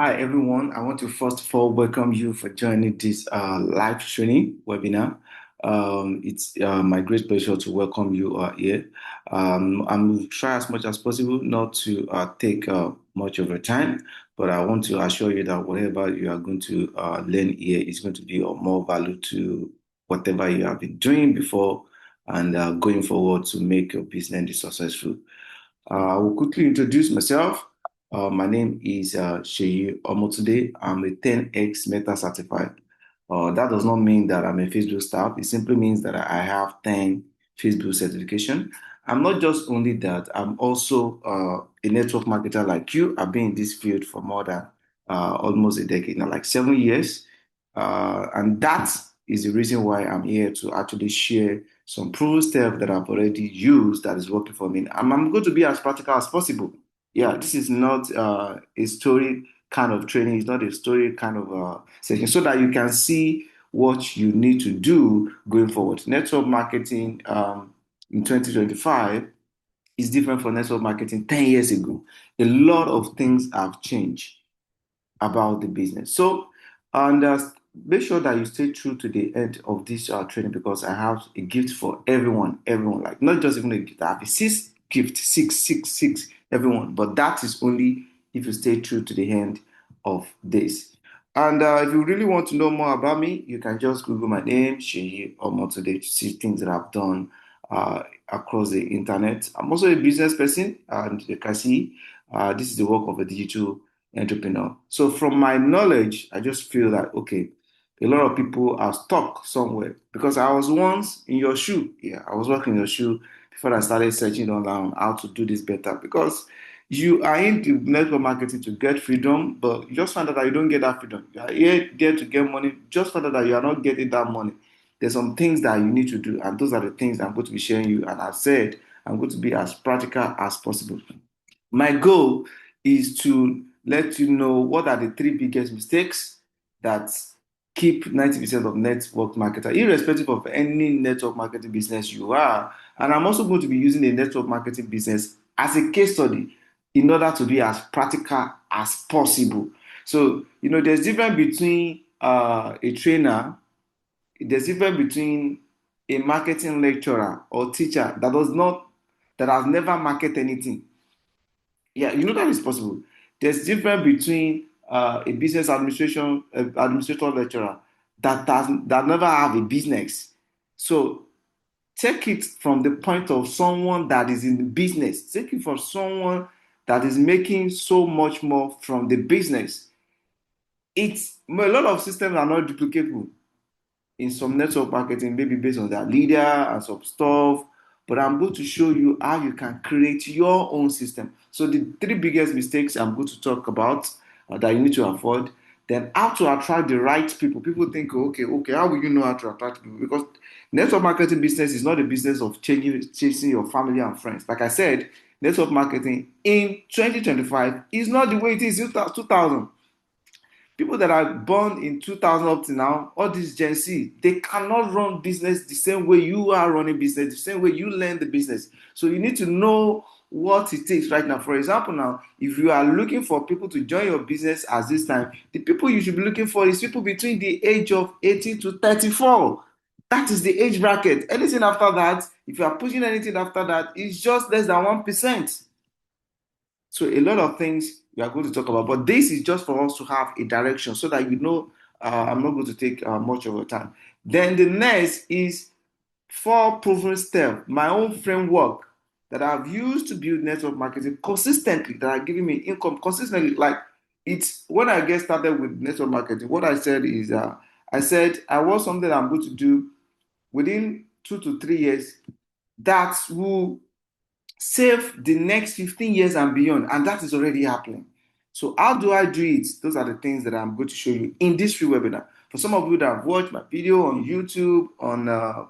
Hi everyone. I want to first of all welcome you for joining this live training webinar. It's my great pleasure to welcome you here. I will try as much as possible not to take much of your time, but I want to assure you that whatever you are going to learn here is going to be of more value to whatever you have been doing before and going forward to make your business successful. I will quickly introduce myself. My name is Sheyi Omotunde. I'm a 10x Meta certified. That does not mean that I'm a Facebook staff. It simply means that I have 10 Facebook certification. I'm not just only that, I'm also a network marketer like you. I've been in this field for more than almost a decade now, like 7 years. And that is the reason why I'm here to actually share some proven stuff that I've already used that is working for me. And I'm going to be as practical as possible. Yeah, this is not a story kind of training. It's not a story kind of session, so that you can see what you need to do going forward. Network marketing in 2025 is different from network marketing 10 years ago. A lot of things have changed about the business. So, and make sure that you stay true to the end of this training because I have a gift for everyone. Everyone, like not just even a gift. I have a six gift, six, everyone. But that is only if you stay true to the end of this. And if you really want to know more about me, you can just Google my name, Sheyi Omotunde, to see things that I've done across the internet. I'm also a business person, and you can see this is the work of a digital entrepreneur. So from my knowledge, I just feel that okay, a lot of people are stuck somewhere because I was once in your shoe. Yeah, I was working in your shoe before I started searching online on how to do this better because you are into network marketing to get freedom, but you just find out that you don't get that freedom. You are here there to get money, just find out that you are not getting that money. There's some things that you need to do, and those are the things I'm going to be sharing you. And I've said I'm going to be as practical as possible. My goal is to let you know what are the three biggest mistakes that keep 90% of network marketer, irrespective of any network marketing business you are. And I'm also going to be using a network marketing business as a case study in order to be as practical as possible. So, there's difference between a trainer, there's difference between a marketing lecturer or teacher that has never marketed anything. Yeah, that is possible. There's difference between a business administrator lecturer that never have a business. So take it from the point of someone that is in the business. Take it from someone that is making so much more from the business. A lot of systems are not duplicatable in some network marketing, maybe based on their leader and some stuff. But I'm going to show you how you can create your own system. So the three biggest mistakes I'm going to talk about that you need to avoid. Then how to attract the right people. People think, okay, how will you know how to attract people? Because network marketing business is not a business of chasing your family and friends. Like I said, network marketing in 2025 is not the way it is in 2000. People that are born in 2000 up to now, all this Gen Z, they cannot run business the same way you are running business, the same way you learn the business. So you need to know what it takes right now. For example, now, if you are looking for people to join your business at this time, the people you should be looking for is people between the age of 18 to 34. That is the age bracket. Anything after that, if you are pushing anything after that, it's just less than 1%. So a lot of things we are going to talk about, but this is just for us to have a direction so that I'm not going to take much of your time. Then the next is four proven steps, my own framework that I've used to build network marketing consistently, that are giving me income consistently. Like it's when I get started with network marketing, what I said is I said I want something that I'm going to do within 2 to 3 years that will save the next 15 years and beyond. And that is already happening. So how do I do it? Those are the things that I'm going to show you in this free webinar. For some of you that have watched my video on YouTube, on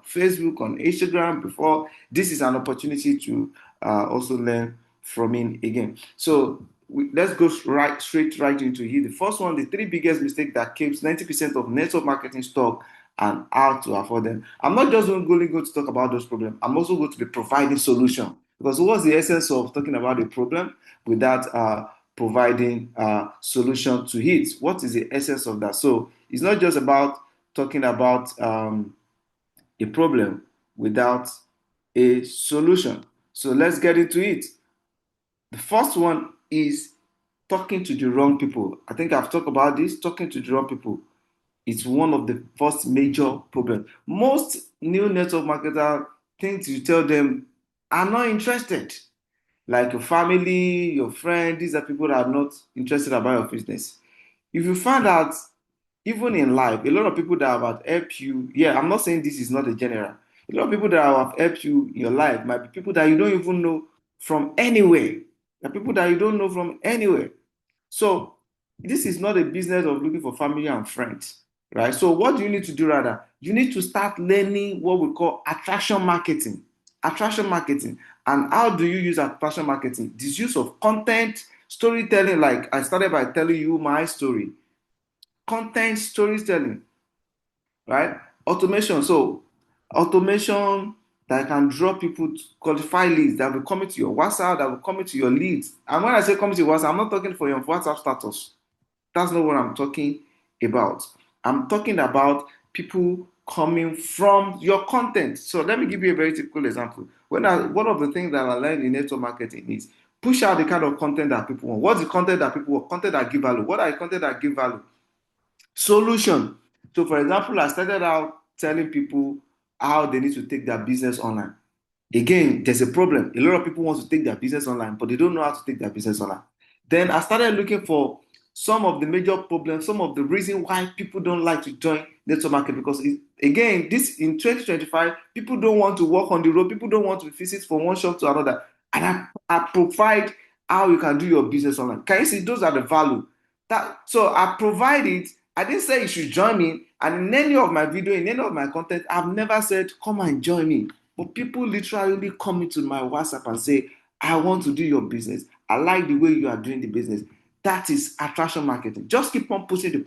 Facebook, on Instagram before, this is an opportunity to also learn from me again. So let's go straight right into here. The first one, the three biggest mistakes that keeps 90% of network marketing stock and how to afford them. I'm not just only going to talk about those problems. I'm also going to be providing solutions. Because what's the essence of talking about a problem without providing a solution to it. What is the essence of that? So it's not just about talking about a problem without a solution. So let's get into it. The first one is talking to the wrong people. I think I've talked about this. Talking to the wrong people is one of the first major problems. Most new network marketers think you tell them are not interested. Like your family, your friend, these are people that are not interested about your business. If you find out, even in life, a lot of people that have helped you, yeah, I'm not saying this is not a general. A lot of people that have helped you in your life might be people that you don't even know from anywhere. The people that you don't know from anywhere. So this is not a business of looking for family and friends, right? So what do you need to do rather? You need to start learning what we call attraction marketing. Attraction marketing. And how do you use attraction marketing? This use of content, storytelling, like I started by telling you my story. Content storytelling, right? Automation. So automation that can draw people to qualify leads that will come into your WhatsApp, that will come into your leads. And when I say come into your WhatsApp, I'm not talking for your WhatsApp status. That's not what I'm talking about. I'm talking about people coming from your content. So let me give you a very typical example. One of the things that I learned in network marketing is push out the kind of content that people want. What's the content that people want? Content that give value. What are the content that give value? Solution. So, for example, I started out telling people how they need to take their business online. Again, there's a problem. A lot of people want to take their business online, but they don't know how to take their business online. Then I started looking for some of the major problems, some of the reason why people don't like to join network market because again, this in 2025, people don't want to walk on the road, people don't want to visit from one shop to another. And I provide how you can do your business online. Can you see those are the value? So I provide it. I didn't say you should join me. And in any of my video, in any of my content, I've never said, come and join me. But people literally come into my WhatsApp and say, I want to do your business. I like the way you are doing the business. That is attraction marketing. Just keep on pushing the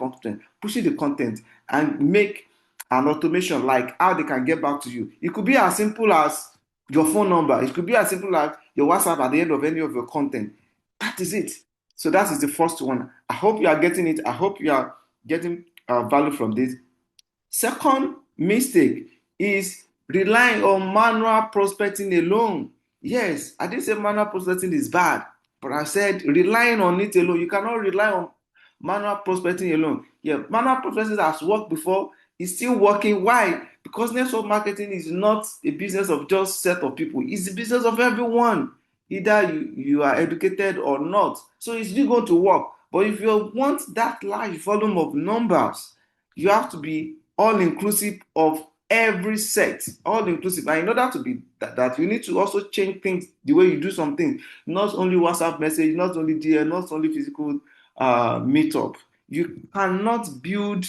content, and make an automation like how they can get back to you. It could be as simple as your phone number. It could be as simple as your WhatsApp at the end of any of your content. That is it. So that is the first one. I hope you are getting it. I hope you are getting value from this. Second mistake is relying on manual prospecting alone. Yes, I didn't say manual prospecting is bad, but I said relying on it alone. You cannot rely on manual prospecting alone. Yeah, manual prospecting has worked before. It's still working. Why? Because network marketing is not a business of just set of people. It's the business of everyone. Either you are educated or not. So it's still going to work. But if you want that large volume of numbers, you have to be all inclusive of every set, all inclusive. And in order to be that, you need to also change things the way you do something. Not only WhatsApp message, not only DM, not only physical meetup. You cannot build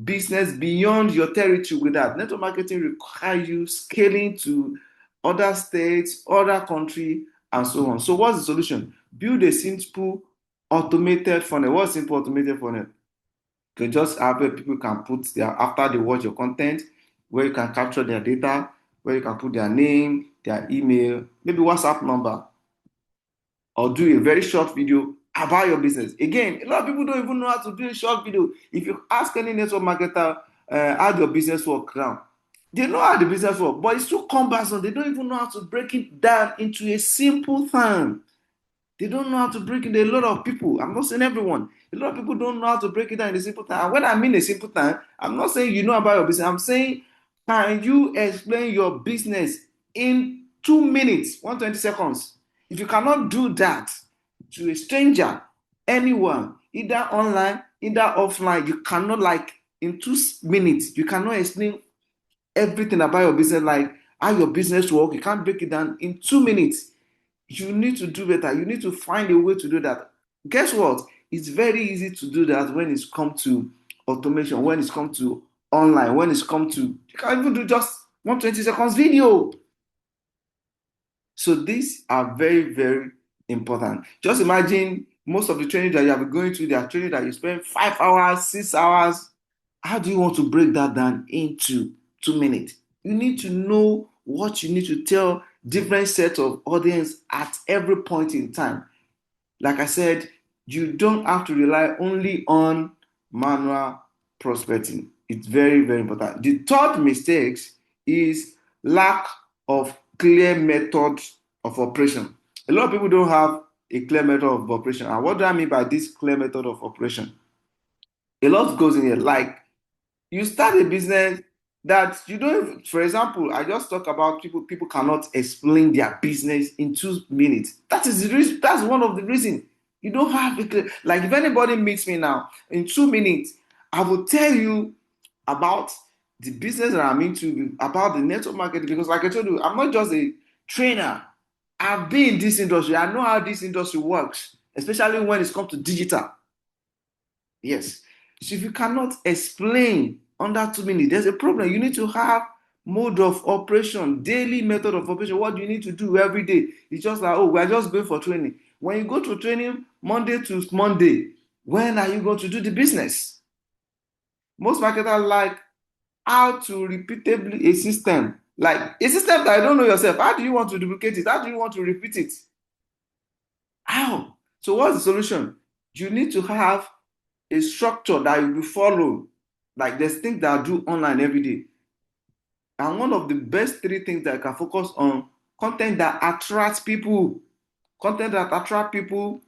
business beyond your territory with that. Network marketing requires you scaling to other states, other country, and so on. So what's the solution? Build a simple automated funnel. What's simple automated funnel? You just have where people can put their after they watch your content, where you can capture their data, where you can put their name, their email, maybe WhatsApp number, or do a very short video about your business. Again, a lot of people don't even know how to do a short video. If you ask any network marketer how your business work now, they know how the business work, but it's too cumbersome. They don't even know how to break it down into a simple thing. They don't know how to break it. A lot of people, I'm not saying everyone, a lot of people don't know how to break it down in a simple time. And when I mean a simple time, I'm not saying you know about your business. I'm saying, can you explain your business in 2 minutes, 120 seconds? If you cannot do that to a stranger, anyone, either online, either offline, you cannot like in 2 minutes, you cannot explain everything about your business, like how your business work. You can't break it down in 2 minutes. You need to do better. You need to find a way to do that. Guess what? It's very easy to do that when it's come to automation, when it's come to online, when it's come to, you can even do just 120 seconds video. So these are very, very important. Just imagine most of the training that you have been going through, they are training that you spend 5 hours, 6 hours. How do you want to break that down into 2 minutes? You need to know what you need to tell different sets of audience at every point in time. Like I said, You don't have to rely only on manual prospecting. It's very, very important. The third mistake is lack of clear method of operation. A lot of people don't have a clear method of operation. And what do I mean by this clear method of operation? A lot goes in here. Like you start a business that you don't, for example, I just talk about people cannot explain their business in 2 minutes. That is the reason, that's one of the reasons you don't have it. Like if anybody meets me now in 2 minutes, I will tell you about the business that I'm into, about the network marketing, because like I told you, I'm not just a trainer. I've been in this industry. I know how this industry works, especially when it's come to digital. Yes. So if you cannot explain under 2 minutes, there's a problem. You need to have mode of operation, daily method of operation. What do you need to do every day? It's just like, oh, we're just going for training. When you go to training Monday to Monday, when are you going to do the business? Most marketers like how to repeatably a system. Like a system that you don't know yourself. How do you want to duplicate it? How do you want to repeat it? How? So what's the solution? You need to have a structure that you will follow. Like there's things that I do online every day. And one of the best three things that I can focus on, content that attracts people, content that attract people,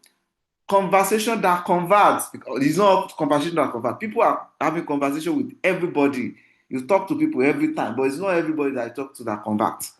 conversation that converts. Because it's not conversation that converts. People are having conversation with everybody. You talk to people every time, but it's not everybody that I talk to that converts.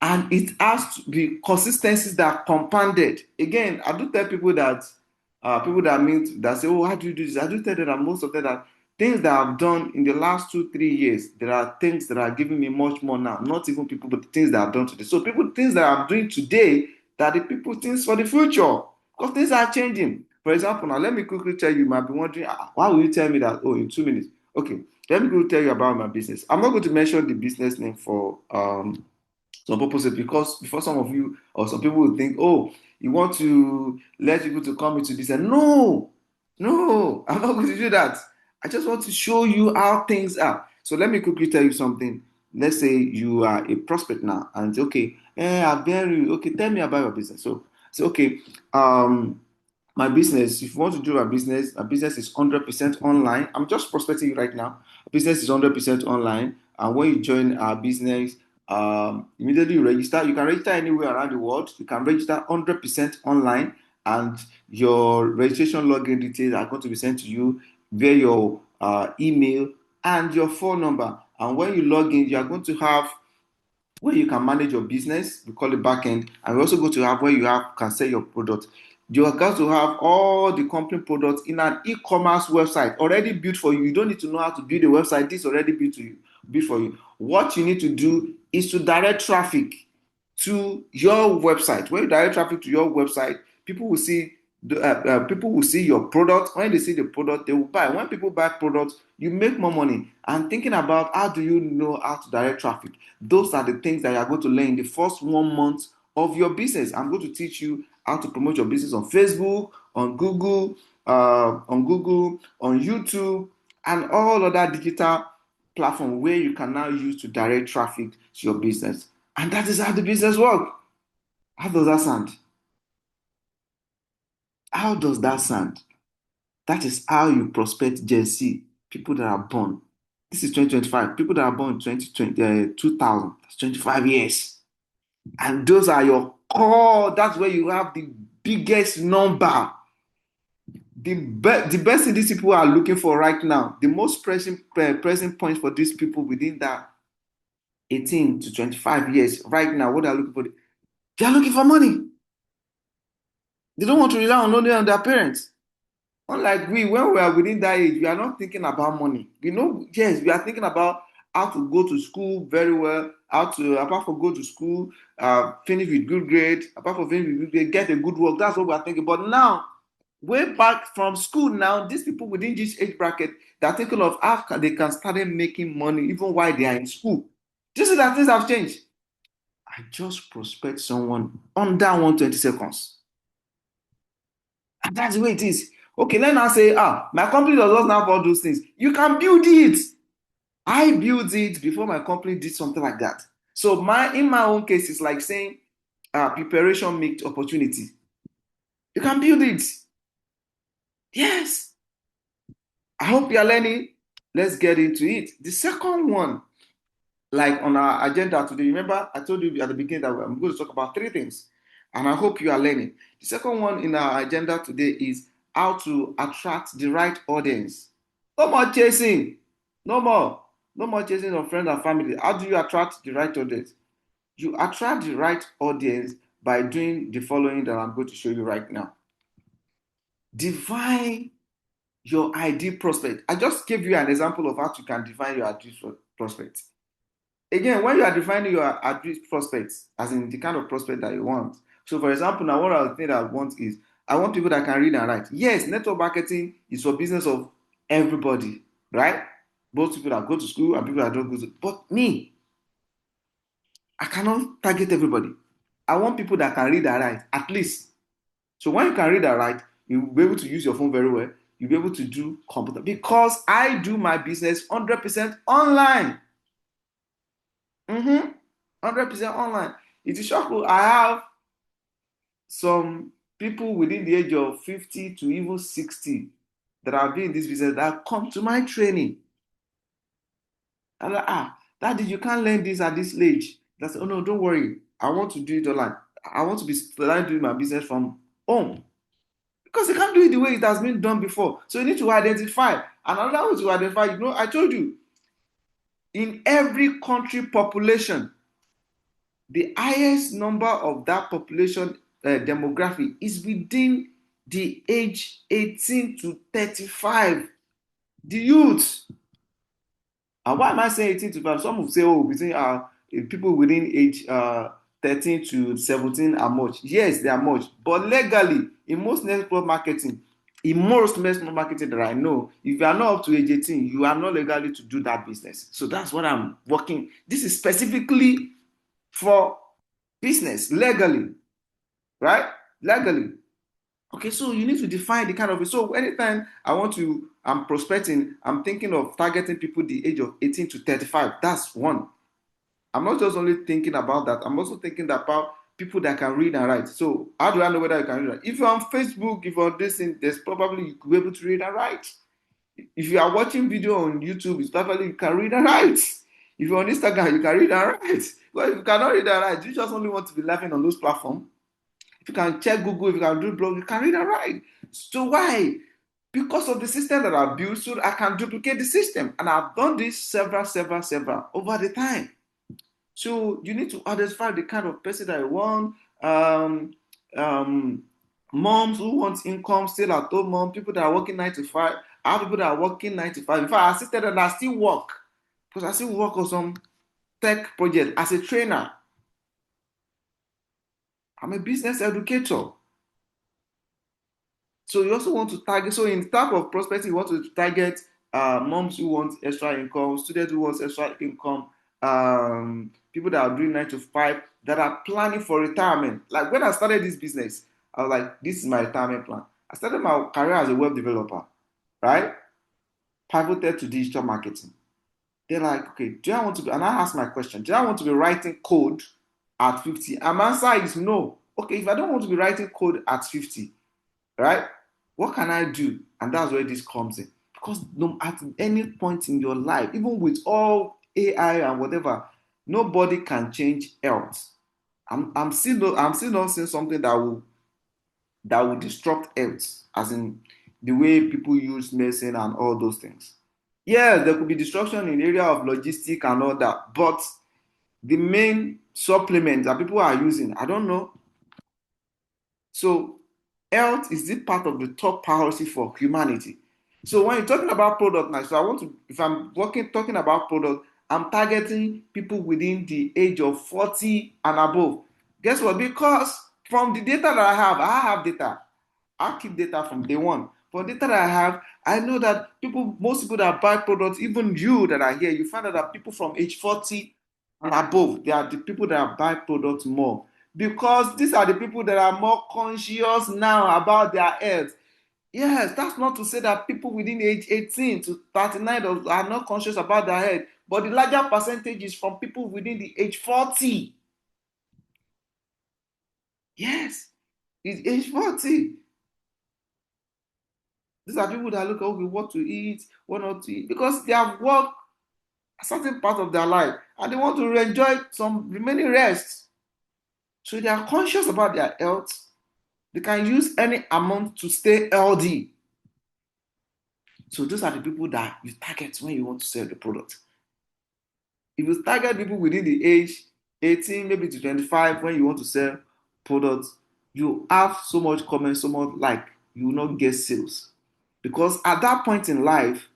And it has to be consistencies that are compounded. Again, I do tell people that meet that say, "Oh, how do you do this?" I do tell them that most of them that things that I've done in the last 2, 3 years, there are things that are giving me much more now. Not even people, but the things that I've done today. So people things that I'm doing today that the people things for the future because things are changing. For example, now let me quickly tell you. You might be wondering, why will you tell me that? Oh, in 2 minutes. Okay, let me quickly tell you about my business. I'm not going to mention the business name for some purposes because before some of you or some people will think, oh, you want to let people to come into business. No, no, I'm not going to do that. I just want to show you how things are. So let me quickly tell you something. Let's say you are a prospect now and say, okay, I'm very okay, tell me about your business. So say, okay, um, my business, if you want to do my business is 100% online. I'm just prospecting you right now. Business is 100% online. And when you join our business, immediately you register. You can register anywhere around the world. You can register 100% online, and your registration login details are going to be sent to you via your email and your phone number. And when you log in, you are going to have where you can manage your business. We call it backend, and we also go to have where you have can sell your product. You are going to have all the company products in an e-commerce website already built for you. You don't need to know how to build a website. This is already built for you. What you need to do is to direct traffic to your website. When you direct traffic to your website, people will see people will see your product. When they see the product, they will buy. When people buy products, you make more money. And thinking about how do you know how to direct traffic, those are the things that you are going to learn in the first 1 month of your business. I'm going to teach you how to promote your business on Facebook, on YouTube, and all other digital platform where you can now use to direct traffic to your business. And that is how the business works. How does that sound? How does that sound? That is how you prospect Gen Z, people that are born. This is 2025. People that are born in 2020, 2000, that's 25 years. And those are your core. That's where you have the biggest number. The best thing these people are looking for right now, the most pressing point for these people within that 18 to 25 years right now, what they're looking for, they're looking for money. They don't want to rely on only on their parents. Unlike we, when we are within that age, we are not thinking about money. You know, yes, we are thinking about how to go to school very well, how to, apart from go to school, finish with good grade, apart from finish with good grade, get a good work. That's what we are thinking. But now, way back from school now, these people within this age bracket, they're thinking of how they can start making money even while they are in school. This is that things have changed. I just prospect someone under 120 seconds. And that's the way it is. Okay, let us say, my company does not have all those things. You can build it. I built it before my company did something like that. So in my own case, it's like saying preparation makes opportunity. You can build it. Yes. I hope you are learning. Let's get into it. The second one, like on our agenda today, remember I told you at the beginning that I'm going to talk about three things, and I hope you are learning. The second one in our agenda today is how to attract the right audience. No more chasing. No more. No more chasing of friends and family. How do you attract the right audience? You attract the right audience by doing the following that I'm going to show you right now. Define your ideal prospect. I just gave you an example of how you can define your ideal prospect. Again, when you are defining your ideal prospects, as in the kind of prospect that you want. So, for example, now one of the things I want is I want people that can read and write. Yes, network marketing is for business of everybody, right? Both people that go to school and people that don't go to. But me, I cannot target everybody. I want people that can read and write, at least. So when you can read and write, you'll be able to use your phone very well. You'll be able to do computer because I do my business 100% online. 100% online. It is shocking. I have some people within the age of 50 to even 60 that have been in this business that come to my training. I'm like, Daddy, you can't learn this at this age. That's, oh no, don't worry. I want to do it online. I want to be starting doing my business from home. Because you can't do it the way it has been done before. So you need to identify. And another way to identify, I told you, in every country population, the highest number of that population demographic is within the age 18 to 35, the youth. And why am I saying 18 to 5? Some will say, oh, between people within age 13 to 17 are much. Yes, they are much. But legally, in most network marketing that I know, if you are not up to age 18, you are not legally to do that business. So that's what I'm working. This is specifically for business, legally, right? Legally. Okay, so you need to define the kind of so anytime I'm prospecting, I'm thinking of targeting people the age of 18 to 35. That's one. I'm not just only thinking about that, I'm also thinking about people that can read and write. So how do I know whether you can read and write? If you're on Facebook, if you're on this thing, there's probably you could be able to read and write. If you are watching video on YouTube, it's probably you can read and write. If you're on Instagram, you can read and write. But if you cannot read and write, you just only want to be laughing on those platforms. If you can check Google, if you can do blog, you can read and write. So why? Because of the system that I built, so I can duplicate the system. And I've done this several over the time. So you need to identify the kind of person that you want. Um, Moms who want income, still at home mom, people that are working 9 to 5. I have people that are working 9 to 5. In fact, I assisted and I still work because I still work on some tech project as a trainer. I'm a business educator. So you also want to target. So in type of prospecting, you want to target moms who want extra income, students who want extra income, people that are doing 9 to 5 that are planning for retirement. Like when I started this business, I was like, this is my retirement plan. I started my career as a web developer, right? Pivoted to digital marketing. They're like, okay, do I want to be? And I asked my question, do I want to be writing code at 50? And my answer is no. Okay, if I don't want to be writing code at 50, right? What can I do? And that's where this comes in. Because no, at any point in your life, even with all AI and whatever, nobody can change health. I'm still not seeing something that will disrupt health, as in the way people use medicine and all those things. Yeah, there could be disruption in the area of logistic and all that, but the main supplement that people are using, I don't know. So health is the part of the top priority for humanity. So when you're talking about product now, so I want to, if I'm working talking about product, I'm targeting people within the age of 40 and above. Guess what? Because from the data that I have data. I keep data from day one. For data that I have, I know that most people that buy products, even you that are here, you find out that people from age 40 and above, they are the people that buy products more. Because these are the people that are more conscious now about their health. Yes, that's not to say that people within age 18 to 39 are not conscious about their health, but the larger percentage is from people within the age 40. Yes, it's age 40. These are people that look at okay, what to eat, what not to eat, because they have worked a certain part of their life and they want to enjoy some remaining rest. So they are conscious about their health. They can use any amount to stay healthy. So those are the people that you target when you want to sell the product. If you target people within the age 18, maybe to 25, when you want to sell products, you have so much comment, so much like you will not get sales. Because at that point in life,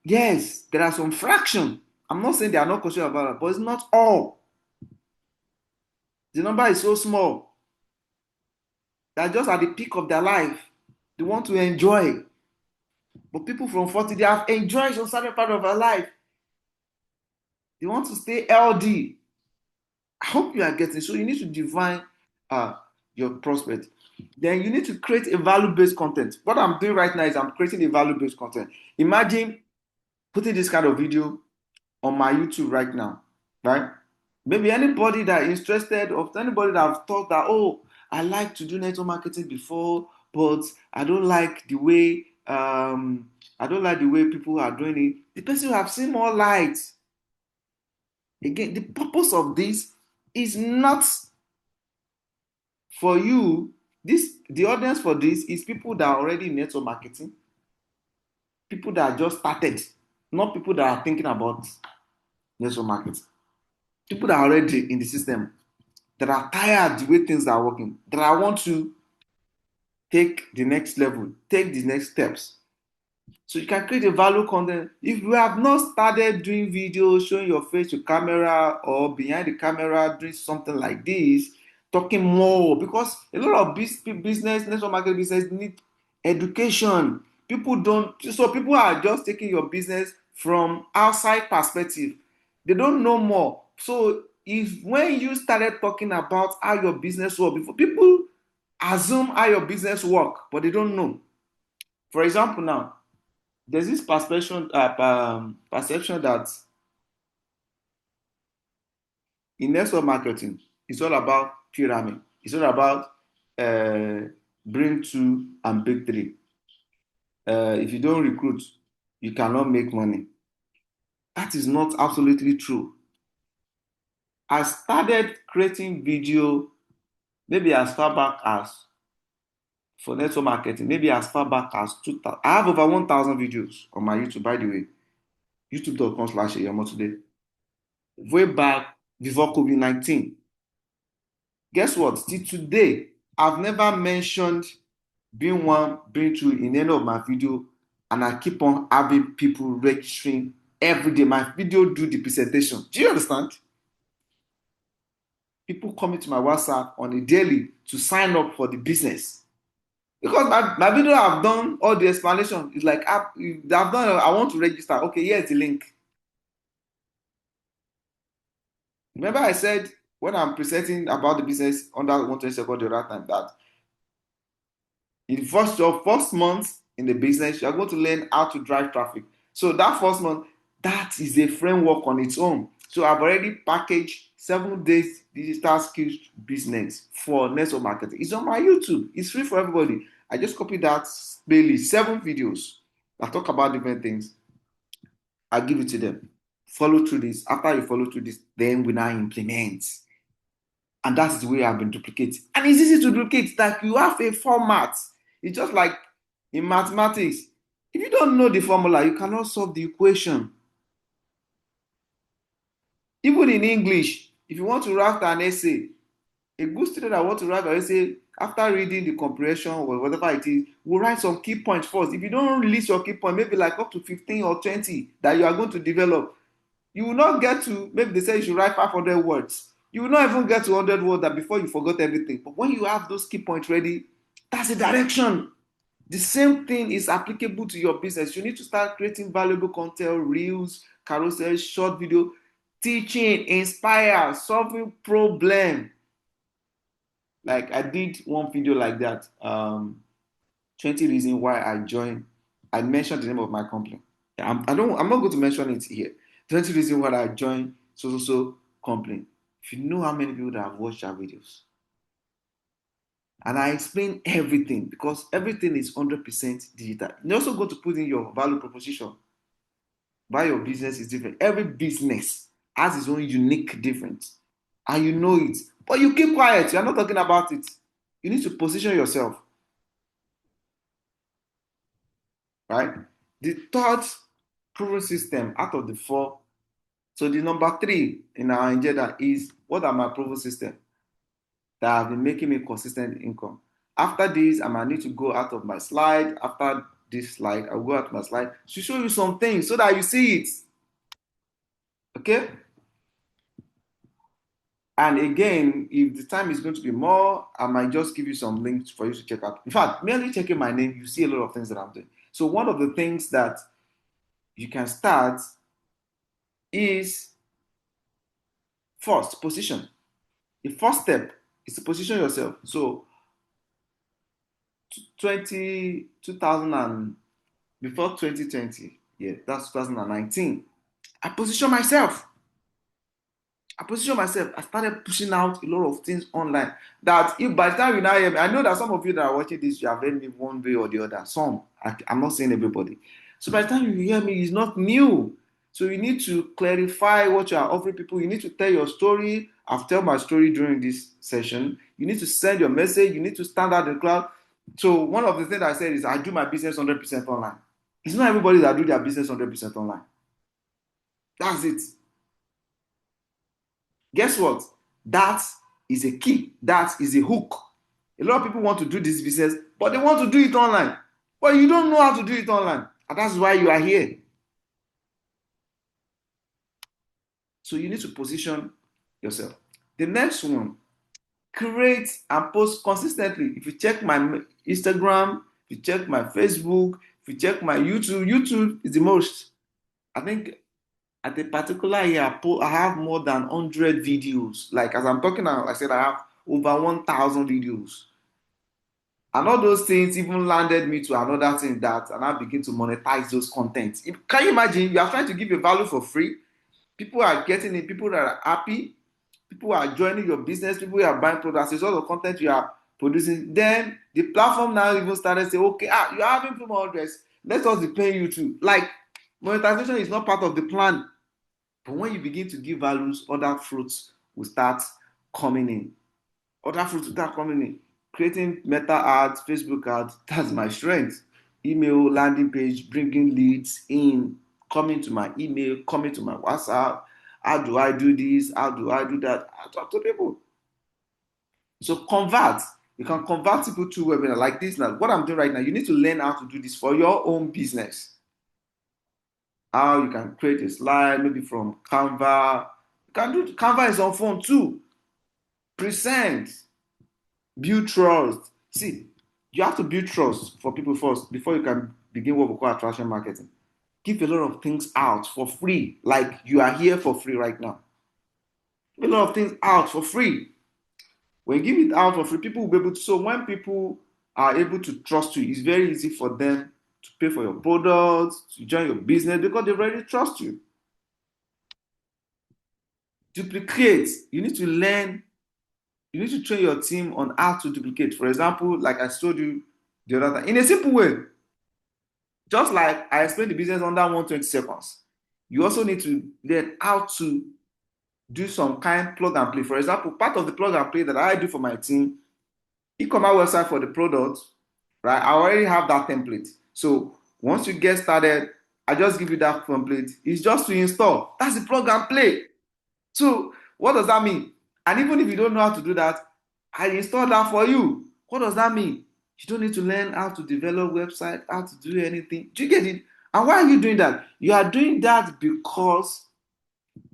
yes, there are some fraction. I'm not saying they are not conscious about it, but it's not all. The number is so small. They're just at the peak of their life. They want to enjoy. But people from 40, they have enjoyed some certain part of their life. They want to stay healthy. I hope you are getting. So you need to define uh, your prospect. Then you need to create a value-based content. What I'm doing right now is I'm creating a value-based content. Imagine putting this kind of video on my YouTube right now, right? Maybe anybody that is interested or anybody that have thought that, oh, I like to do network marketing before, but I don't like the way people are doing it. The person will have seen more light. Again, the purpose of this is not for you. The audience for this is people that are already in network marketing, people that just started, not people that are thinking about network marketing. People that are already in the system, that are tired the way things are working, that I want to take the next level, take the next steps. So you can create a value content. If you have not started doing videos, showing your face to camera or behind the camera, doing something like this, talking more, because a lot of business, network market business need education. People are just taking your business from outside perspective. They don't know more. So if when you started talking about how your business work before, people assume how your business work, but they don't know. For example, now there's this perception that in network marketing, it's all about pyramid. It's all about uh, bring two and big three. If you don't recruit, you cannot make money. That is not absolutely true. I started creating video maybe as far back as for network marketing, maybe as far back as 2000. I have over 1,000 videos on my YouTube, by the way. YouTube.com/today. Way back before COVID-19. Guess what? Till today, I've never mentioned being one, being two in any of my video, and I keep on having people registering every day. My video do the presentation. Do you understand? People coming to my WhatsApp on a daily to sign up for the business. Because my video I've done all the explanation. It's like I've done, I want to register. Okay, here's the link. Remember I said when I'm presenting about the business under 120 seconds the other time that in your first month in the business, you're going to learn how to drive traffic. So that first month, that is a framework on its own. So I've already packaged 7 days digital skills business for network marketing. It's on my YouTube. It's free for everybody. I just copied that playlist, 7 videos that talk about different things. I give it to them. Follow through this. After you follow through this, then we now implement. And that's the way I've been duplicating. And it's easy to duplicate. Like you have a format. It's just like in mathematics. If you don't know the formula, you cannot solve the equation. Even in English, if you want to write an essay, a good student that want to write an essay, after reading the comprehension or whatever it is, will write some key points first. If you don't release your key point, maybe like up to 15 or 20 that you are going to develop, you will not get to, maybe they say you should write 500 words. You will not even get to 100 words that before you forgot everything. But when you have those key points ready, that's the direction. The same thing is applicable to your business. You need to start creating valuable content, reels, carousels, short video, teaching, inspire, solving problem. Like I did one video like that. 20 reasons why I joined. I mentioned the name of my company. I'm not going to mention it here. 20 reasons why I joined so company. If you know how many people that have watched our videos, And I explain everything because everything is 100% digital. You're also going to put in your value proposition. Why your business is different. Every business has its own unique difference. And you know it. But you keep quiet. You're not talking about it. You need to position yourself. Right? The third proven system out of the four. So the number three in our agenda is what are my proven systems that have been making me consistent income. After this, I might need to go out of my slide. After this slide, I'll go out of my slide to show you some things so that you see it. Okay? And again, if the time is going to be more, I might just give you some links for you to check out. In fact, merely checking my name, you see a lot of things that I'm doing. So one of the things that you can start is first position. The first step is to position yourself. So 2000 and before 2020, yeah, that's 2019. I position myself. I position myself. I started pushing out a lot of things online. That if by the time you now hear me, I know that some of you that are watching this, you have heard me one way or the other. Some, I'm not saying everybody. So by the time you hear me, it's not new. So you need to clarify what you are offering people. You need to tell your story. I've told my story during this session. You need to send your message. You need to stand out in the crowd. So one of the things I said is I do my business 100% online. It's not everybody that do their business 100% online. That's it. Guess what? That is a key. That is a hook. A lot of people want to do this business, but they want to do it online. But you don't know how to do it online. And that's why you are here. So you need to position yourself. The next one, create and post consistently. If you check my Instagram, if you check my Facebook, if you check my YouTube is the most. I think at a particular year, I have more than 100 videos. Like as I'm talking now, I said I have over 1,000 videos. And all those things even landed me to another thing that and I begin to monetize those contents. Can you imagine? You are trying to give a value for free. People are getting it. People that are happy. People are joining your business. People are buying products. It's all the content you are producing. Then the platform now even started saying, okay, you're having people address. Let us be paying you too. Like monetization is not part of the plan. But when you begin to give values, other fruits will start coming in. Other fruits will start coming in. Creating meta ads, Facebook ads, that's my strength. Email, landing page, bringing leads in, coming to my email, coming to my WhatsApp. How do I do this? How do I do that? I talk to people. So convert. You can convert people to webinar like this. Now, what I'm doing right now, you need to learn how to do this for your own business. How you can create a slide, maybe from Canva. You can do Canva is on phone too. Present, build trust. See, you have to build trust for people first before you can begin what we call attraction marketing. Give a lot of things out for free, like you are here for free right now. Give a lot of things out for free. When you give it out for free, people will be able to. So when people are able to trust you, it's very easy for them to pay for your products, to join your business because they already trust you. Duplicate. You need to learn. You need to train your team on how to duplicate. For example, like I told you the other time, in a simple way, just like I explained the business under 120 seconds, you also need to learn how to do some kind plug and play. For example, part of the plug and play that I do for my team, e-commerce website for the product, right? I already have that template. So once you get started, I just give you that template. It's just to install. That's the plug and play. So what does that mean? And even if you don't know how to do that, I install that for you. What does that mean? You don't need to learn how to develop website, how to do anything. Do you get it? And why are you doing that? You are doing that because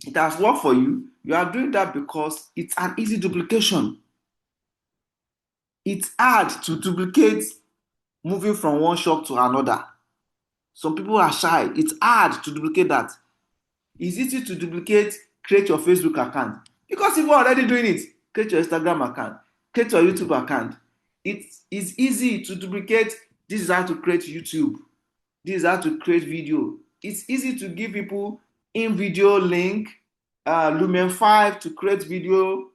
it has worked for you. You are doing that because it's an easy duplication. It's hard to duplicate moving from one shop to another. Some people are shy. It's hard to duplicate that. It's easy to duplicate, create your Facebook account. Because people are already doing it. Create your Instagram account. Create your YouTube account. It is easy to duplicate. This is how to create YouTube. This is how to create video. It's easy to give people in video link, Lumen 5 to create video,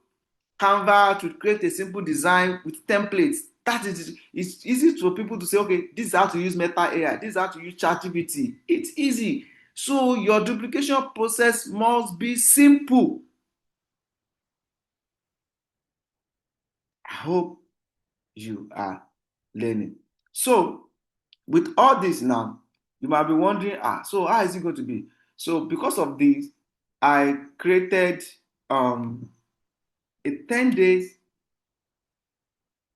Canva to create a simple design with templates. That is, it's easy for people to say, okay, this is how to use Meta AI, this is how to use ChatGPT. It's easy. So your duplication process must be simple. I hope you are learning. So with all this now, you might be wondering, so how is it going to be? So because of this, I created a 10 days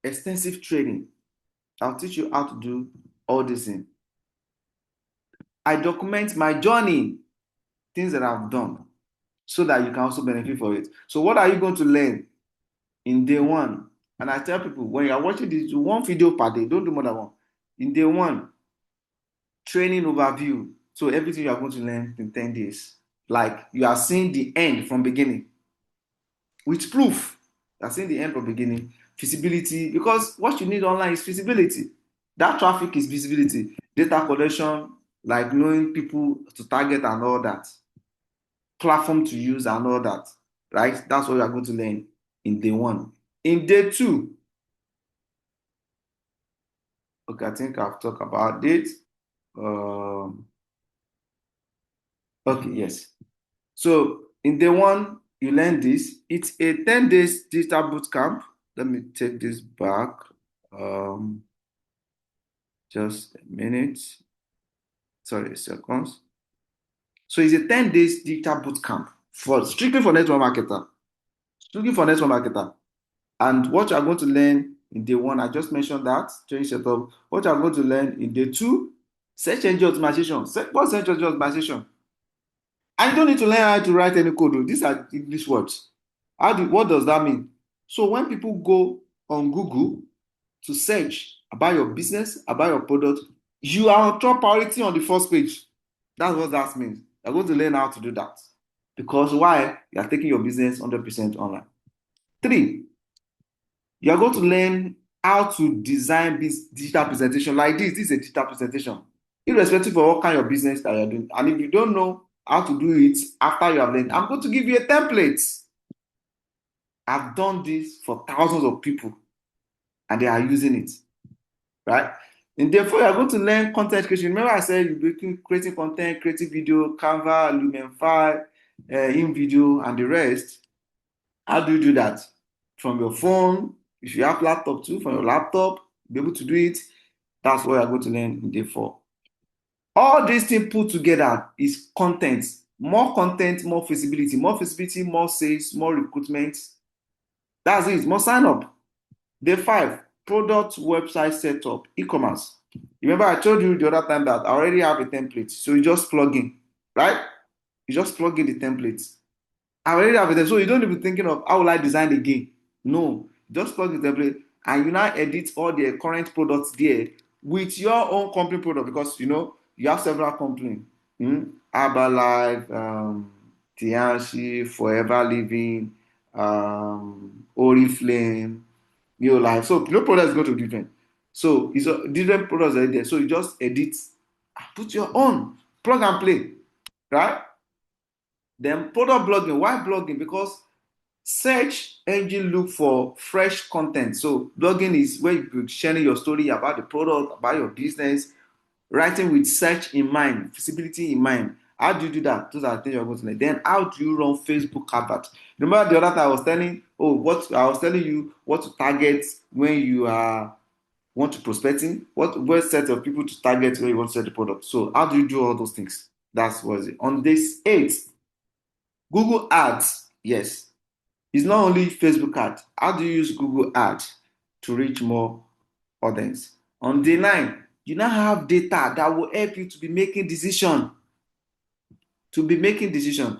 extensive training. I'll teach you how to do all this thing. I document my journey, things that I've done, so that you can also benefit for it. So what are you going to learn in day one? And I tell people, when you're watching this, do one video per day. Don't do more than one. In day one, training overview. So everything you are going to learn in 10 days. Like you are seeing the end from beginning with proof. You are seeing the end from beginning. Feasibility, because what you need online is feasibility. That traffic is visibility. Data collection, like knowing people to target and all that. Platform to use and all that. Right? That's what you are going to learn in day one. In day two, okay, I think I've talked about it. Um, okay, yes. So in day one, you learn this. It's a 10 days digital boot camp. Let me take this back. Um, just a minute. Sorry, seconds. So it's a 10 days digital boot camp for strictly for network marketer. Strictly for network marketer. And what you are going to learn in day one, I just mentioned that, training setup. What you are going to learn in day two, search engine optimization. What search engine optimization? And you don't need to learn how to write any code. These are English words. What does that mean? So when people go on Google to search about your business, about your product, you are on top priority on the first page. That's what that means. You're going to learn how to do that. Because why? You are taking your business 100% online. Three, you are going to learn how to design this digital presentation like this. This is a digital presentation, irrespective of what kind of business that you're doing. And if you don't know how to do it after you have learned, I'm going to give you a template. I've done this for thousands of people and they are using it, right? And therefore, you're going to learn content creation. Remember, I said you'll be creating content, creating video, Canva, Lumenfy, InVideo, and the rest. How do you do that? From your phone, if you have laptop too, from your laptop, be able to do it. That's what you're going to learn in day four. All these things put together is content. More content, more visibility, more sales, more recruitment. That's it. More sign up. Day five, product website setup, e-commerce. Remember, I told you the other time that I already have a template. So you just plug in, right? You just plug in the templates. I already have it. So you don't even thinking of how will I design again. No, just plug the template and you now edit all the current products there with your own company product because you have several companies. Herbalife, Tianchi, Forever Living, Oriflame, Life. So your product is going to be different. So it's a different products are there. So you just edit, put your own, plug and play, right? Then product blogging. Why blogging? Because search engine look for fresh content. So blogging is where you're sharing your story about the product, about your business, writing with search in mind, visibility in mind. How do you do that? Those are the things you're going to learn. Then how do you run Facebook advert? Remember the other time I was telling you what to target when you want to prospecting, what set of people to target when you want to sell the product. So how do you do all those things? That's what it. On this 8, Google Ads. Yes. It's not only Facebook ad. How do you use Google Ads to reach more audience? On day 9, you now have data that will help you to be making decision. To be making decision.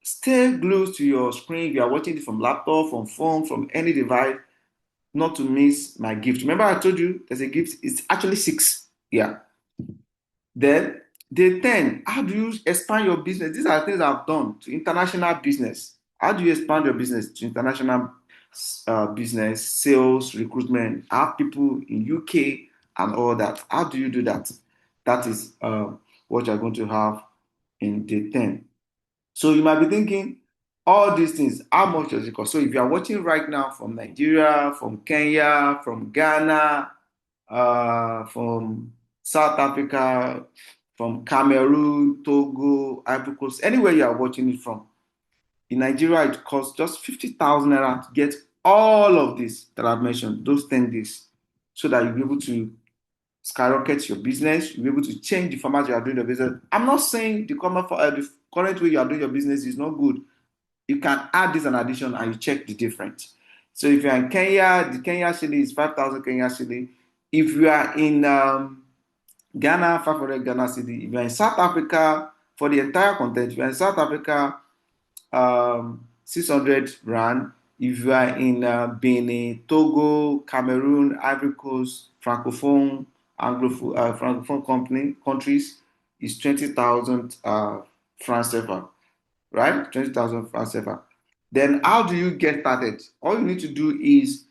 Stay glued to your screen if you are watching it from laptop, from phone, from any device, not to miss my gift. Remember I told you there's a gift. It's actually 6. Yeah. Then day 10, how do you expand your business? These are things I've done to international business. How do you expand your business to international business, sales, recruitment? I have people in UK and all that. How do you do that? That is what you're going to have in day 10. So you might be thinking, All these things, how much does it cost? So if you are watching right now from Nigeria, from Kenya, from Ghana, from South Africa, from Cameroon, Togo, Ivory Coast, anywhere you are watching it from, in Nigeria, it costs just 50,000 naira to get all of this that I've mentioned, those 10 days, so that you'll be able to skyrocket your business, you'll be able to change the format you are doing your business. I'm not saying the current way you are doing your business is not good. You can add this an addition and you check the difference. So if you're in Kenya, the Kenya shilling is 5,000 Kenya shilling. If you are in Ghana, 500 Ghana cedi. If you're in South Africa, for the entire content, if you're in South Africa, 600 rand. If you are in Benin, Togo, Cameroon, Ivory Coast, Francophone countries, is 20,000 francs CFA, right? 20,000 francs CFA. Then how do you get started? All you need to do is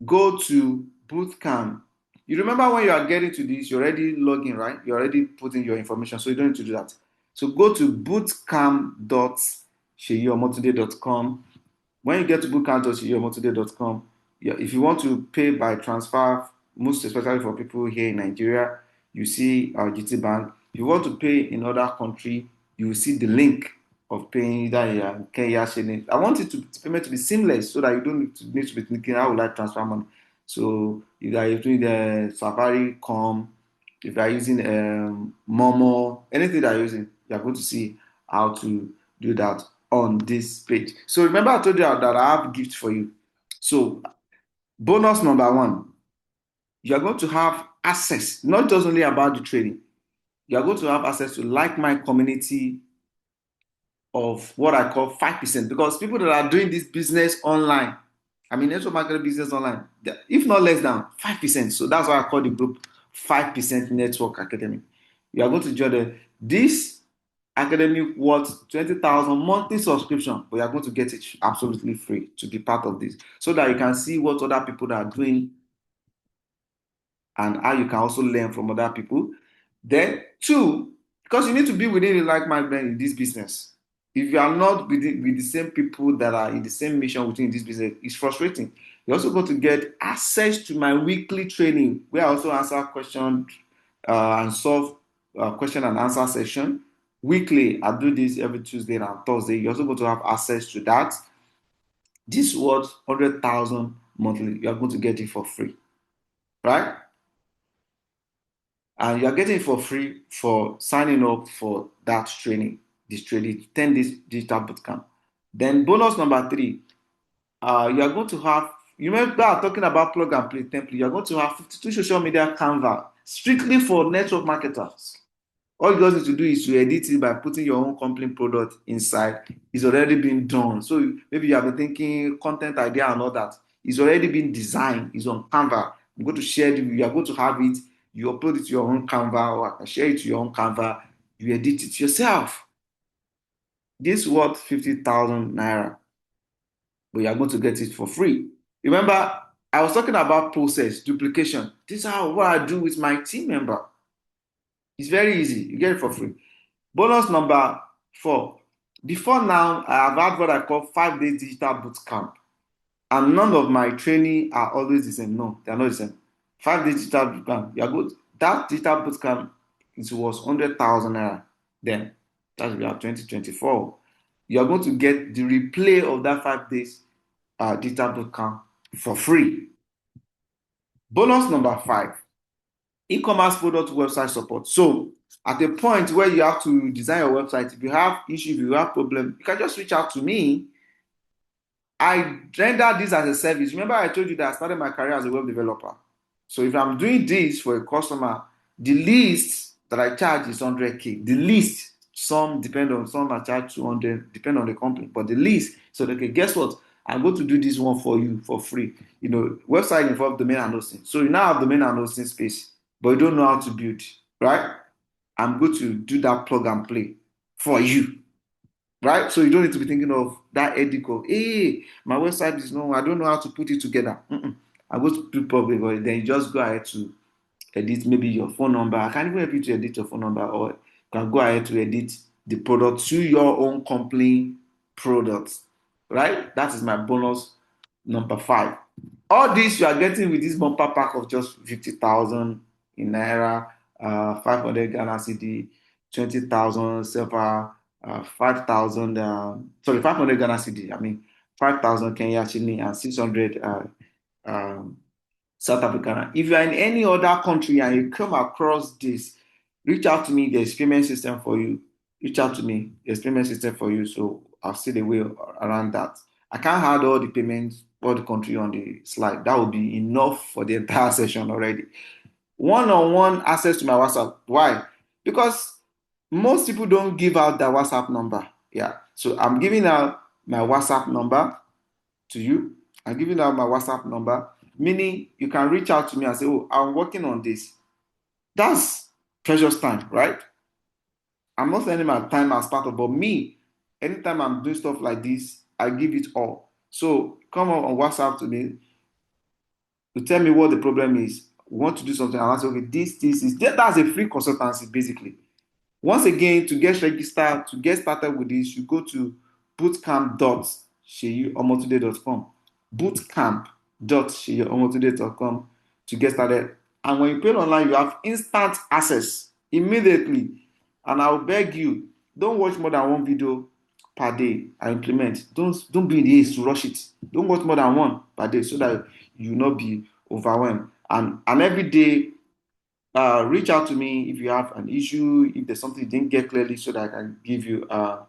go to Bootcamp. You remember when you are getting to this, you're already logging, right? You're already putting your information, so you don't need to do that. So go to bootcamp.sheyomotoday.com. When you get to bootcamp.sheyomotoday.com, if you want to pay by transfer, most especially for people here in Nigeria, you see our GT Bank. If you want to pay in other country, you will see the link of paying either in Kenya shilling. I want it to payment to be seamless so that you don't need to be thinking how will I transfer money. So if you are using the Safaricom, if you are using Momo, anything that you're using, you are going to see how to do that on this page. So remember I told you that I have a gift for you. So bonus number one, you are going to have access, not just only about the trading. You are going to have access to like my community of what I call 5%, because people that are doing this business online, I mean network marketing business online, if not less than 5%. So that's why I call the group 5% Network Academy. You are going to join this academy worth 20,000 monthly subscription, but you are going to get it absolutely free to be part of this, so that you can see what other people are doing and how you can also learn from other people. Then, two, because you need to be within the like-minded in this business. If you are not with the same people that are in the same mission within this business, it's frustrating. You're also going to get access to my weekly training, where I also answer questions and solve question and answer session weekly. I do this every Tuesday and Thursday. You're also going to have access to that. This was 100,000 monthly. You are going to get it for free, right? And you are getting it for free for signing up for that training, this training, 10 days digital bootcamp. Then bonus number three, you are going to have, you remember talking about plug and play template, you are going to have 52 social media canvas strictly for network marketers. All you guys need to do is to edit it by putting your own company product inside. It's already been done. So maybe you have been thinking content idea and all that. It's already been designed. It's on Canva. I'm going to share it. You are going to have it. You upload it to your own Canva, or I can share it to your own Canva. You edit it yourself. This worth 50,000 naira, but you are going to get it for free. Remember, I was talking about process duplication. This is what I do with my team member. It's very easy. You get it for free. Bonus number four. Before now, I have had what I call 5 days digital bootcamp. And none of my training are always the same. No, they are not the same. 5 days digital bootcamp. You are good. That digital bootcamp, it was 100,000 naira then. That's about 2024. You are going to get the replay of that 5 days digital bootcamp for free. Bonus number five. E-commerce product website support. So at a point where you have to design your website, if you have issues, if you have problem, you can just reach out to me. I render this as a service. Remember I told you that I started my career as a web developer. So if I'm doing this for a customer, the least that I charge is 100K. The least, some depend on, some I charge 200, depend on the company, but the least. So okay, guess what? I'm going to do this one for you for free. You know, website involves domain and hosting. So you now have domain and hosting space, but you don't know how to build, right? I'm going to do that plug and play for you, right? So you don't need to be thinking of that headache of, hey, my website is no, I don't know how to put it together. I'm going to do probably, but then you just go ahead to edit maybe your phone number. I can't even help you to edit your phone number, or you can go ahead to edit the product to your own company products, right? That is my bonus number 5. All this you are getting with this bumper pack of just 50,000 in Naira, 500 Ghana cedi, 20,000 SEPA, 5,000, 500 Ghana cedi, 5,000 Kenya shilling, and 600 um, South African. If you are in any other country and you come across this, reach out to me. There's payment system for you. Reach out to me. There's payment system for you. So I'll see the way around that. I can't add all the payments, all the country on the slide. That would be enough for the entire session already. One-on-one access to my WhatsApp. Why? Because most people don't give out their WhatsApp number. Yeah. So I'm giving out my WhatsApp number to you. I'm giving out my WhatsApp number, meaning you can reach out to me and say, "Oh, I'm working on this." That's precious time, right? I'm not spending my time as part of, but me, anytime I'm doing stuff like this, I give it all. So come on WhatsApp to me to tell me what the problem is. We want to do something, and I say, okay, this is that's a free consultancy basically. Once again, to get registered, to get started with this, you go to bootcamp.sheyiomotunde.com. Bootcamp.sheyiomotunde.com to get started. And when you pay online, you have instant access immediately. And I'll beg you, don't watch more than one video per day. I implement. Don't be in the haste to rush it. Don't watch more than one per day so that you will not be overwhelmed. And every day reach out to me if you have an issue, if there's something you didn't get clearly, so that I can give you a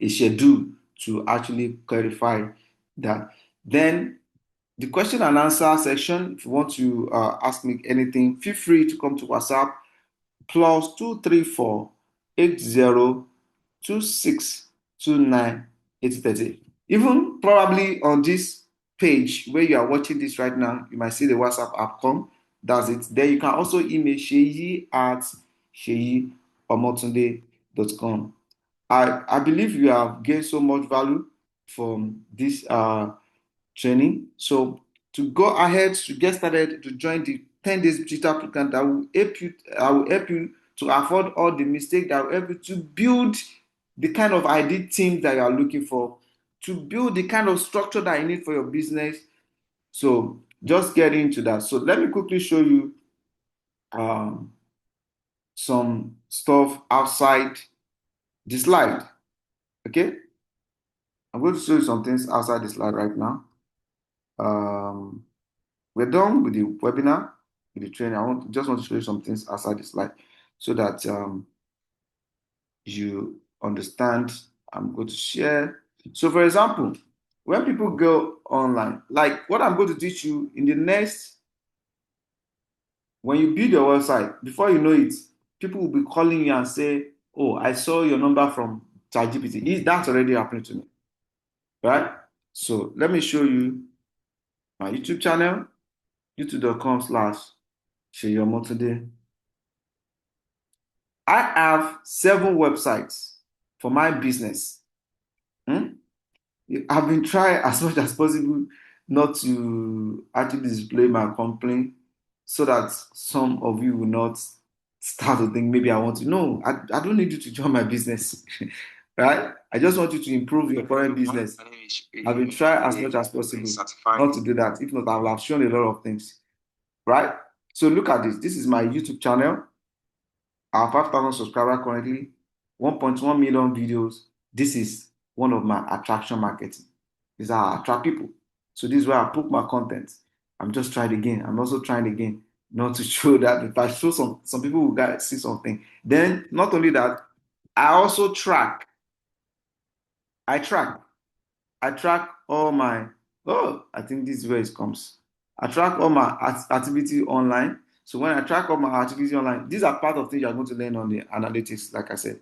schedule to actually clarify that. Then the question and answer section, if you want to ask me anything, feel free to come to WhatsApp +234 8026298030. Even probably on this page where you are watching this right now, you might see the WhatsApp app come. That's it. Then you can also email sheyi@sheyiomotunde.com. I believe you have gained so much value from this training. So to go ahead to get started to join the 10 days digital program that will help you, I will help you to avoid all the mistakes that will help you to build the kind of ideal team that you are looking for, to build the kind of structure that you need for your business. So just get into that. So let me quickly show you um, some stuff outside the slide. Okay, I'm going to show you some things outside the slide right now. We're done with the webinar, with the training. Just want to show you some things outside the slide so that you understand. I'm going to share. So, for example, when people go online, like what I'm going to teach you in the next, when you build your website, before you know it, people will be calling you and say, "Oh, I saw your number from ChatGPT." That's already happening to me, right? So, let me show you my YouTube channel, youtube.com/sheyomotunde. I have 7 websites for my business. Hmm? I've been trying as much as possible not to actually display my complaint so that some of you will not start to think maybe I want to. No, I don't need you to join my business, right? I just want you to improve your current business. I've been trying as much as possible not to do that. If not, I will have shown a lot of things, right? So look at this. This is my YouTube channel. I have 5,000 subscribers currently, 1.1 million videos. This is one of my attraction marketing. This is how I attract people. So this is where I put my content. I'm just trying again. I'm also trying again, not to show that if I show some people will get see something. Then not only that, I also track. I track. I track all my. Oh, I think this is where it comes. I track all my activity online. So when I track all my activity online, these are part of things you're going to learn on the analytics, like I said.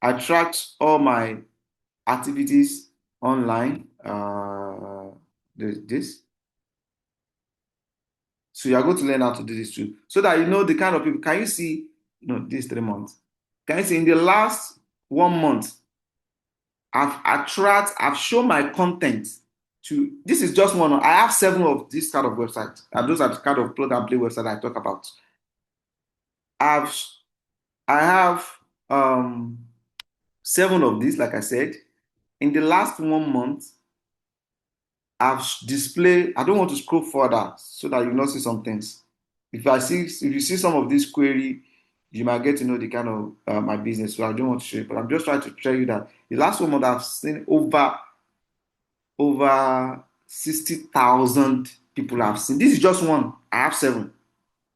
I tracked all my activities online. This. So you're going to learn how to do this too. So that you know the kind of people. Can you see, these 3 months? Can you see in the last 1 month, I've shown my content to, this is just one. I have 7 of this kind of websites. And those are the kind of plug and play website I talk about. I've I have 7 of these, like I said. In the last 1 month, I've displayed, I don't want to scroll further so that you not see some things. If you see some of this query, you might get to know the kind of my business. So I don't want to show it, but I'm just trying to tell you that the last 1 month I've seen over 60,000 people have seen. This is just one. I have seven,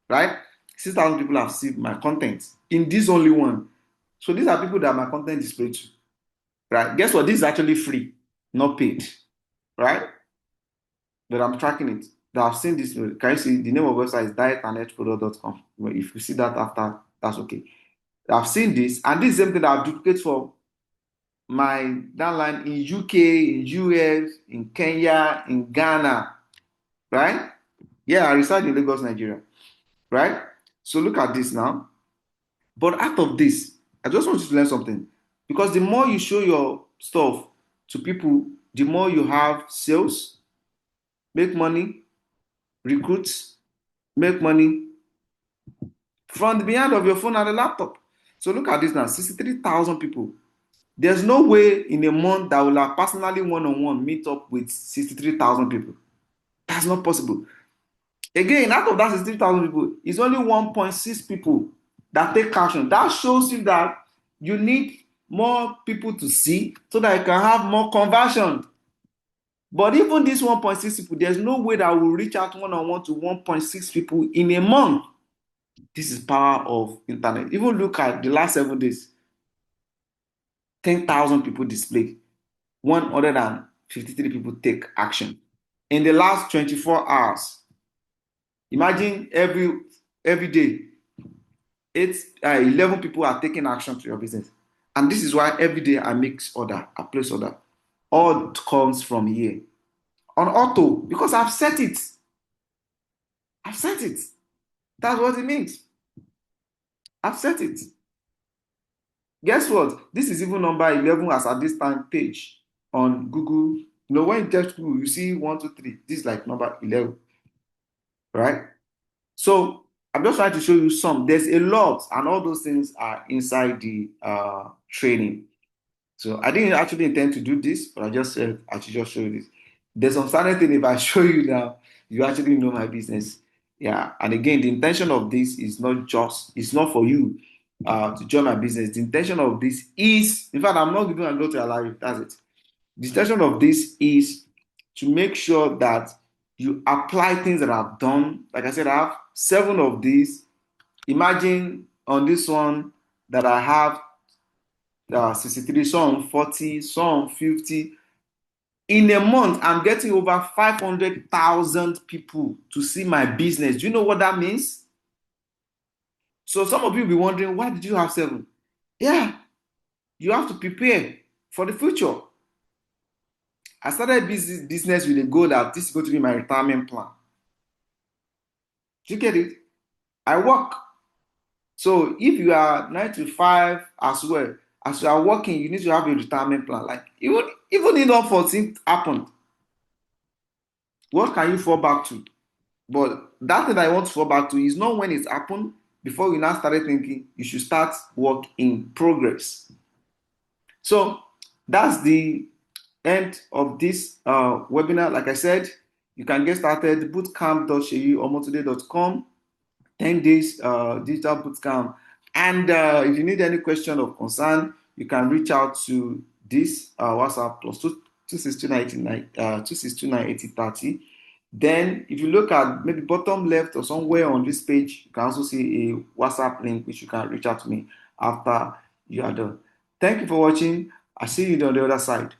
right? 6,000 people have seen my content in this only one. So these are people that my content is paid to, right? Guess what? This is actually free, not paid, right? But I'm tracking it. That I've seen this. Can you see the name of the website is dietandhealthproduct.com? Well, if you see that after, that's okay. I've seen this, and this is something that I've duplicated for my downline in UK, in US, in Kenya, in Ghana, right? Yeah, I reside in Lagos, Nigeria, right? So look at this now. But out of this, I just want you to learn something. Because the more you show your stuff to people, the more you have sales, make money, recruit, make money from the behind of your phone and a laptop. So look at this now, 63,000 people. There's no way in a month that will have personally one-on-one meet up with 63,000 people. That's not possible. Again, out of that 63,000 people, it's only 1.6 people that take action. That shows you that you need more people to see so that you can have more conversion. But even this 1.6 people, there's no way that will reach out one-on-one to 1.6 people in a month. This is power of internet. Even look at the last 7 days. 10,000 people display. 153 people take action. In the last 24 hours, imagine every day, 11 people are taking action to your business. And this is why every day I place order. All comes from here. On auto, because I've set it. I've set it. That's what it means. I've set it. Guess what? This is even number 11 as at this time page on Google. You know, when you test Google, you see 1, 2, 3. This is like number 11, right? So I'm just trying to show you some. There's a lot, and all those things are inside the training. So I didn't actually intend to do this, but I just said I should just show you this. There's some certain thing if I show you now, you actually know my business. Yeah. And again, the intention of this is it's not for you to join my business. The intention of this is, in fact, I'm not giving a go to allow you. That's it. The intention of this is to make sure that you apply things that I've done. Like I said, I have 7 of these. Imagine on this one that I have 63, some 40, some 50. In a month, I'm getting over 500,000 people to see my business. Do you know what that means? So some of you will be wondering, why did you have 7? Yeah, you have to prepare for the future. I started business with a goal that this is going to be my retirement plan. Do you get it? I work. So if you are 9 to 5 as well, as you are working, you need to have a retirement plan. Like even if unforeseen happened, what can you fall back to? But that thing that I want to fall back to is not when it's happened, before you now started thinking you should start work in progress. So that's the end of this webinar. Like I said, you can get started bootcamp.sheyiomotoday.com, 10 days digital bootcamp. And if you need any question or concern, you can reach out to this WhatsApp plus 262 Then if you look at maybe bottom left or somewhere on this page, you can also see a WhatsApp link which you can reach out to me after you are done. Thank you for watching. I'll see you on the other side.